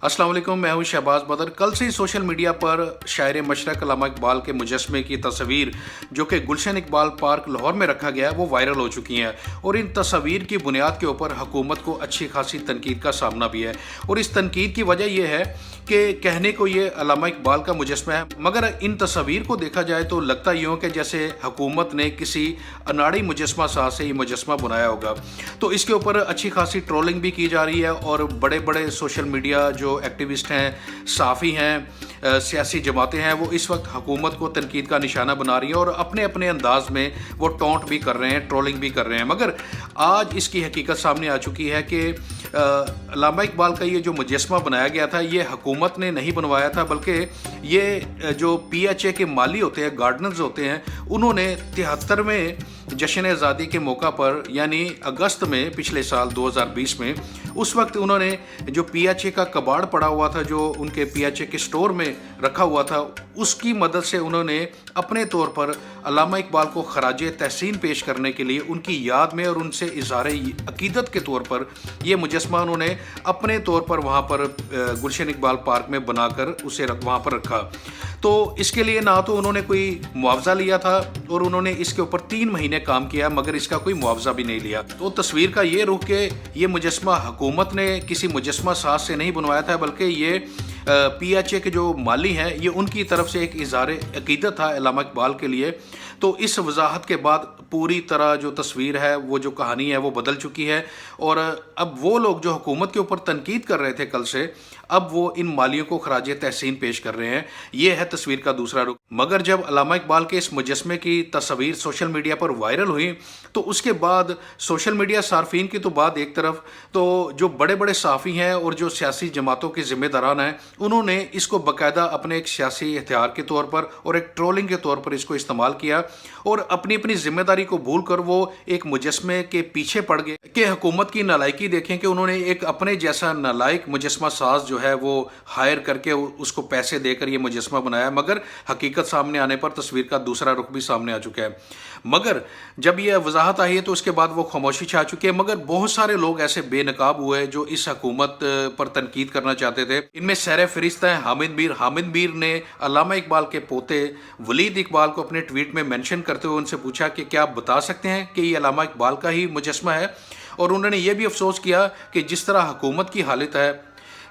अस्सलाम वालेकुम, मैं हूं शहबाज बदर। कल से ही सोशल मीडिया पर शायर मशरक़ अल्लामा इकबाल के मुजस्मे की तस्वीर जो कि गुलशन इकबाल पार्क लाहौर में रखा गया है वो वायरल हो चुकी हैं और इन तस्वीर की बुनियाद के ऊपर हुकूमत को अच्छी खासी तनकीद का सामना भी है। और इस तनकीद की वजह यह है कि कहने को ये अल्लामा इकबाल का मुजस्मा है, मगर इन तस्वीर को देखा जाए तो लगता यूँ कि जैसे हुकूमत ने किसी अनाड़ी मुजस्मा साज से ये मुजस्मा बनाया होगा। तो इसके ऊपर अच्छी खासी ट्रोलिंग भी की जा रही है और बड़े बड़े सोशल मीडिया जो एक्टिविस्ट हैं, साफ़ी हैं, सियासी जमातें हैं, वो इस वक्त हुकूमत को तनकीद का निशाना बना रही हैं और अपने अपने अंदाज में वो टॉन्ट भी कर रहे हैं, ट्रोलिंग भी कर रहे हैं। मगर आज इसकी हकीकत सामने आ चुकी है कि अल्लामा इकबाल का ये जो मुजस्मा बनाया गया था ये हुकूमत ने नहीं बनवाया था, बल्कि ये जो PHA के माली होते हैं, गार्डनर्स होते हैं, उन्होंने 73वें जश्न आज़ादी के मौका पर यानी अगस्त में पिछले साल 2020 में उस वक्त उन्होंने जो PHA का कबाड़ पड़ा हुआ था, जो उनके PHA के स्टोर में रखा हुआ था, उसकी मदद से उन्होंने अपने तौर पर अल्लामा इकबाल को खराज तहसीन पेश करने के लिए उनकी याद में और उनसे इज़हार अकीदत के तौर पर यह मुजस्मा उन्होंने अपने तौर पर वहाँ पर गुलशन इकबाल पार्क में बनाकर उसे वहाँ पर रखा। तो इसके लिए ना तो उन्होंने कोई मुआवजा लिया था और उन्होंने इसके ऊपर 3 महीने काम किया, मगर इसका कोई मुआवजा भी नहीं लिया। तो तस्वीर का ये रुख के ये मुजस्मा हुकूमत ने किसी मुजस्मा साज से नहीं बनवाया था, बल्कि ये PHA के जो माली हैं ये उनकी तरफ से एक इज़हार अकीदत था अल्लामा इकबाल के लिए। तो इस वजाहत के बाद पूरी तरह जो तस्वीर है, वो जो कहानी है वो बदल चुकी है और अब वो लोग जो हुकूमत के ऊपर तनकीद कर रहे थे कल से, अब वो इन मालियों को खराज तहसीन पेश कर रहे हैं। ये है तस्वीर का दूसरा रुख। मगर जब अल्लामा इकबाल के इस मुजस्मे की तस्वीर सोशल मीडिया पर वायरल हुई तो उसके बाद सोशल मीडिया सार्फिन की तो बात एक तरफ, तो जो बड़े बड़े साफ़ी हैं और जो सियासी जमातों के ज़िम्मेदारान हैं, उन्होंने इसको बाकायदा अपने एक सियासी हथियार के तौर पर और एक ट्रोलिंग के तौर पर इसको इस्तेमाल किया और अपनी अपनी जिम्मेदारी को भूल कर वो एक मुजस्मे के पीछे पड़ गए कि हुकूमत की नालायकी देखें कि उन्होंने एक अपने जैसा नालायक मुजस्मा साज जो है वो हायर करके उसको पैसे देकर ये मुजस्मा बनाया। मगर हकीकत सामने आने पर तस्वीर का दूसरा रुख भी सामने आ चुका है। मगर जब ये वजाहत आई है तो उसके बाद वो खामोशी छा चुकी है। मगर बहुत सारे लोग ऐसे बेनकाब हुए जो इस हुकूमत पर तनकीद करना चाहते थे। इनमें सर फहरिस्त हैं हामिद मीर ने अल्लामा इकबाल के पोते वलीद इकबाल को अपने ट्वीट में मेंशन करते हुए उनसे पूछा कि क्या आप बता सकते हैं कि ये अल्लामा इकबाल का ही मुजस्मा है। और उन्होंने ये भी अफसोस किया कि जिस तरह हुकूमत की हालत है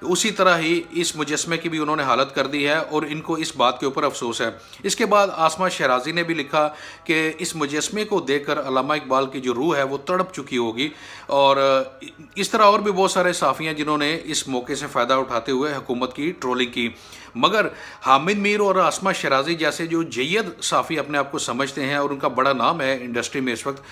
उसी तरह ही इस मुजस्मे की भी उन्होंने हालत कर दी है और इनको इस बात के ऊपर अफसोस है। इसके बाद आसमा शराजी ने भी लिखा कि इस मुजस्मे को देखकर अल्लामा इकबाल की जो रूह है वो तड़प चुकी होगी। और इस तरह और भी बहुत सारे साफ़ी हैं जिन्होंने इस मौके से फ़ायदा उठाते हुए हुकूमत की ट्रोलिंग की। मगर हामिद मीर और आसमा शराजी जैसे जो जय्यद साफ़ी अपने आप को समझते हैं और उनका बड़ा नाम है इंडस्ट्री में इस वक्त,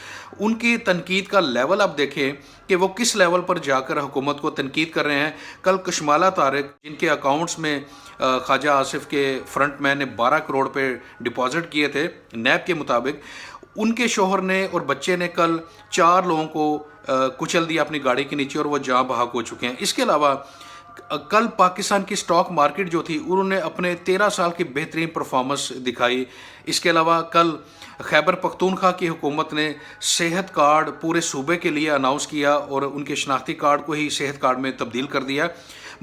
उनकी तनकीद का लेवल आप देखें कि वो किस लेवल पर जाकर हुकूमत को तनकीद कर रहे हैं। कल कशमाला तारिक, जिनके अकाउंट्स में ख्वाजा आसिफ के फ्रंट मैन ने 12 करोड़ पे डिपॉजिट किए थे नैब के मुताबिक, उनके शोहर ने और बच्चे ने कल 4 लोगों को कुचल दिया अपनी गाड़ी के नीचे और वो जाँ बहक हो चुके हैं। इसके अलावा कल पाकिस्तान की स्टॉक मार्केट जो थी उन्होंने अपने 13 साल की बेहतरीन परफॉर्मेंस दिखाई। इसके अलावा कल खैबर पख्तूनख्वा की हुकूमत ने सेहत कार्ड पूरे सूबे के लिए अनाउंस किया और उनके शनाख्ती कार्ड को ही सेहत कार्ड में तब्दील कर दिया।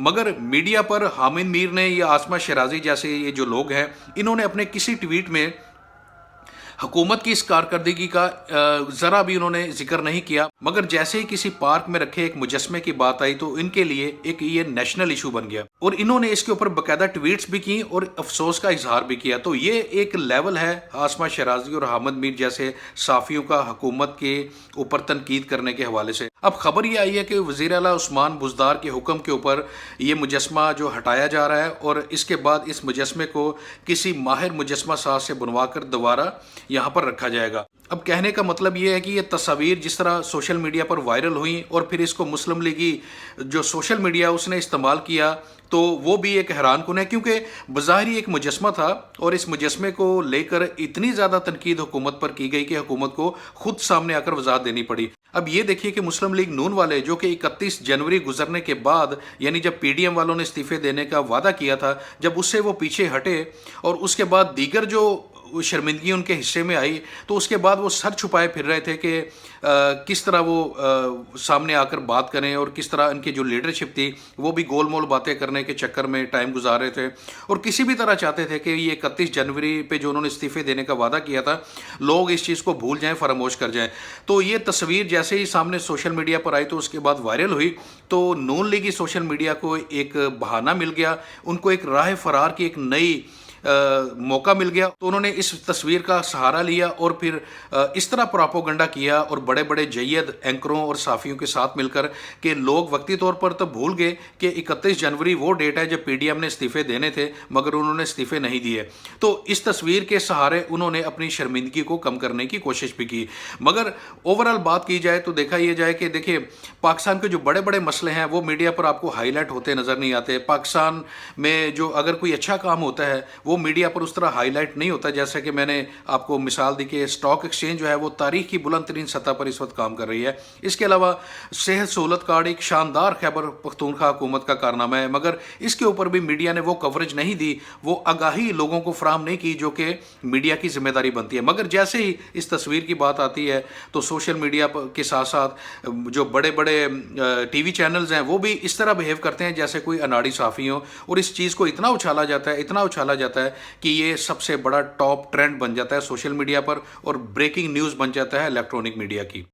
मगर मीडिया पर हामिद मीर ने या आसमा शराजी जैसे ये जो लोग हैं, इन्होंने अपने किसी ट्वीट में हुकूमत की इस कारकर्दगी का ज़रा भी उन्होंने जिक्र नहीं किया। मगर जैसे ही किसी पार्क में रखे एक मुजस्मे की बात आई तो इनके लिए एक ये नेशनल इशू बन गया और इन्होंने इसके ऊपर बाकायदा ट्वीट्स भी की और अफसोस का इजहार भी किया। तो ये एक लेवल है आसमा शराजी और हामिद मीर जैसे साफ़ियों का हुकूमत के ऊपर तनकीद करने के हवाले से। अब खबर ये आई है कि वज़ीर आला उस्मान बुज़दार के हुक्म के ऊपर ये मुजस्मा जो हटाया जा रहा है और इसके बाद इस मुजस्मे को किसी माहिर मुजस्मा साज से बनवा कर दोबारा यहाँ पर रखा जाएगा। अब कहने का मतलब ये है कि ये तस्वीर जिस तरह सोशल मीडिया पर वायरल हुई और फिर इसको मुस्लिम लीगी जो सोशल मीडिया उसने इस्तेमाल किया, तो वो भी एक हैरान कुन है, क्योंकि बज़ाहिर एक मुजस्मा था और इस मुजस्मे को लेकर इतनी ज़्यादा तनकीद हुकूमत पर की गई कि हुकूमत को खुद सामने आकर वजाहत देनी पड़ी। अब ये देखिए कि मुस्लिम लीग नून वाले जो कि 31 जनवरी गुजरने के बाद, यानी जब PDM वालों ने इस्तीफे देने का वादा किया था, जब उससे वो पीछे हटे और उसके बाद दीगर जो वो शर्मिंदगी उनके हिस्से में आई तो उसके बाद वो सर छुपाए फिर रहे थे कि किस तरह वो सामने आकर बात करें और किस तरह इनकी जो लीडरशिप थी वो भी गोल मोल बातें करने के चक्कर में टाइम गुजार रहे थे और किसी भी तरह चाहते थे कि ये 31 जनवरी पे जो उन्होंने इस्तीफे देने का वादा किया था लोग इस चीज़ को भूल जाएं, फरामोश कर जाएं। तो ये तस्वीर जैसे ही सामने सोशल मीडिया पर आई तो उसके बाद वायरल हुई तो नून लीगी सोशल मीडिया को एक बहाना मिल गया, उनको एक राह फरार की एक नई मौका मिल गया। तो उन्होंने इस तस्वीर का सहारा लिया और फिर इस तरह प्रोपोगंडा किया और बड़े बड़े जय्यद एंकरों और साफ़ियों के साथ मिलकर कि लोग वक्ती तौर पर तो भूल गए कि 31 जनवरी वो डेट है जब पीडीएम ने इस्तीफे देने थे, मगर उन्होंने इस्तीफे नहीं दिए। तो इस तस्वीर के सहारे उन्होंने अपनी शर्मिंदगी को कम करने की कोशिश भी की। मगर ओवरऑल बात की जाए तो देखा यह जाए कि देखिए पाकिस्तान के जो बड़े बड़े मसले हैं वो मीडिया पर आपको हाईलाइट होते नज़र नहीं आते। पाकिस्तान में जो अगर कोई अच्छा काम होता है वो मीडिया पर उस तरह हाईलाइट नहीं होता। जैसे कि मैंने आपको मिसाल दी कि स्टॉक एक्सचेंज जो है वो तारीख की बुलंद तरीन सतह पर इस वक्त काम कर रही है। इसके अलावा सेहत सहूलत कार्ड एक शानदार खैबर पख्तूनख्वा हुकूमत का कारनामा है, मगर इसके ऊपर भी मीडिया ने वो कवरेज नहीं दी, वो आगाही लोगों को फराहम नहीं की जो कि मीडिया की जिम्मेदारी बनती है। मगर जैसे ही इस तस्वीर की बात आती है तो सोशल मीडिया के साथ साथ जो बड़े बड़े टीवी चैनल्स हैं वो भी इस तरह बिहेव करते हैं जैसे कोई अनाड़ी साफ़ी हो और इस चीज़ को इतना उछाला जाता है, इतना उछाला जाता है कि ये सबसे बड़ा टॉप ट्रेंड बन जाता है सोशल मीडिया पर और ब्रेकिंग न्यूज़ बन जाता है इलेक्ट्रॉनिक मीडिया की।